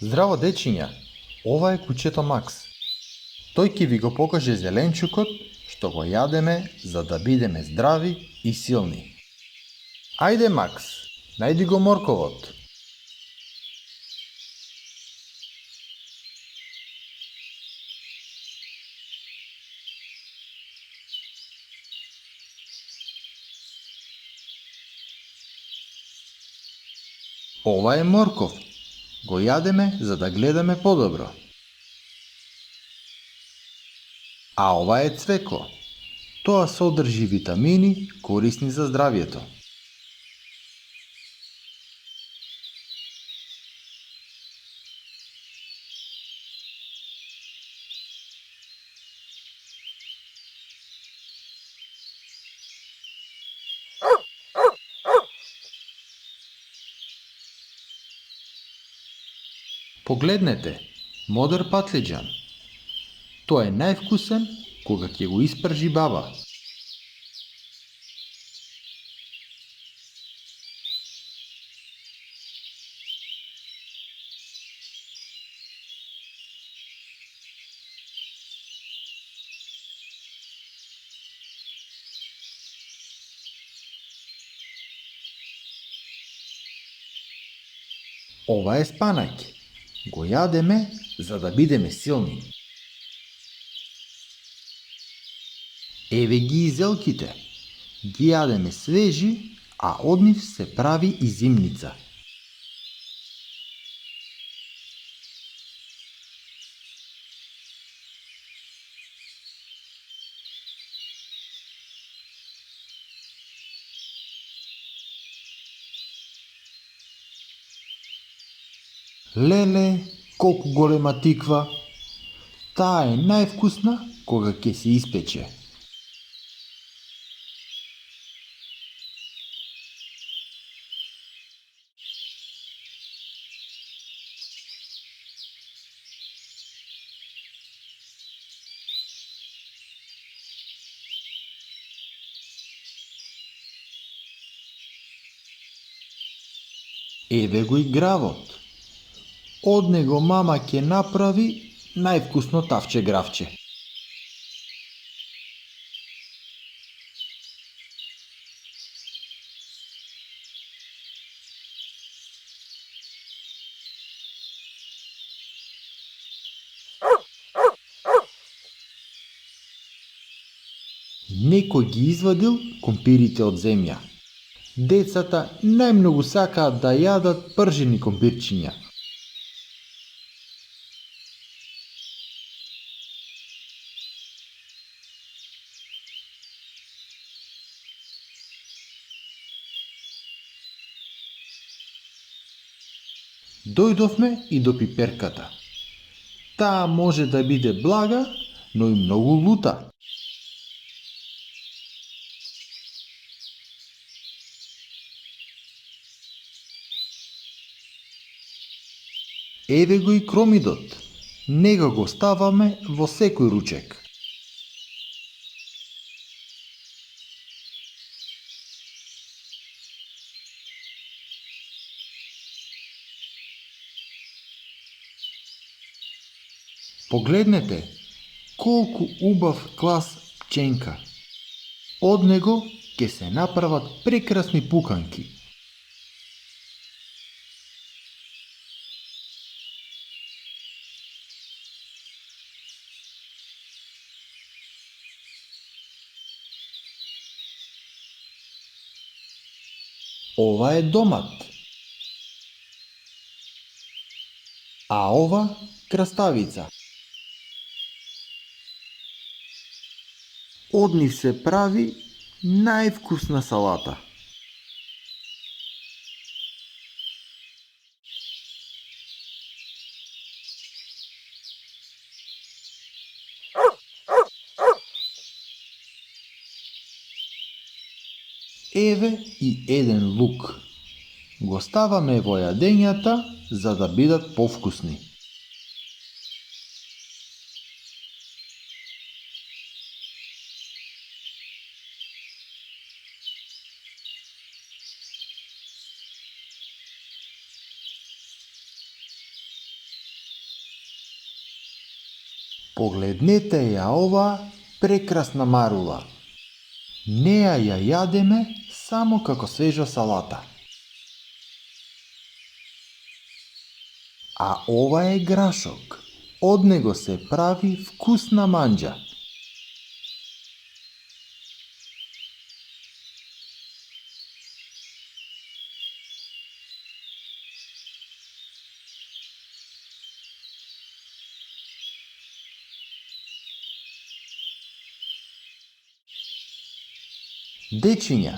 Здраво, дечиња! Ова е кучето Макс. Тој ќе ви го покаже зеленчукот што го јадеме за да бидеме здрави и силни. Ајде, Макс, најди го морковот. Ова е морков. Го јадеме за да гледаме подобро. А ова е цвеко. Тоа содржи витамини корисни за здравјето. Погледнете, модер патлиџан. Тоа е највкусен кога ќе го испржи баба. Ова е спанаќ. Го јадеме за да бидеме силни. Еве ги и зелките. Ги јадеме свежи, а од нив се прави и зимница. Леле, колку голема тиква! Таа е највкусна кога ќе се испече. Еве го и гравот. Од него мама ќе направи највкусно тавче гравче. Некој ги извадил компирите од земја. Децата најмногу сакаат да јадат пржени компирчиња. Дојдовме и до пиперката. Таа може да биде блага, но и многу лута. Еве го и кромидот. Него го ставаме во секој ручек. Погледнете, колку убав клас пченка. Од него ќе се направат прекрасни пуканки. Ова е домат. А ова краставица. Од нив се прави највкусна салата. Еве и еден лук. Го ставаме во јадењата за да бидат повкусни. Погледнете ја ова прекрасна марула. Неа ја јадеме само како свежа салата. А ова е грашок. Од него се прави вкусна манџа. Дечиња,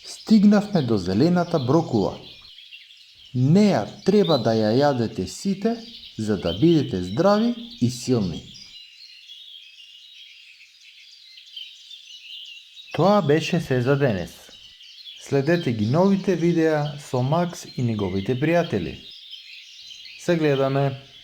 стигнавме до зелената брокула. Неа треба да ја јадете сите, за да бидете здрави и силни. Тоа беше се за денес. Следете ги новите видеа со Макс и неговите пријатели. Се гледаме!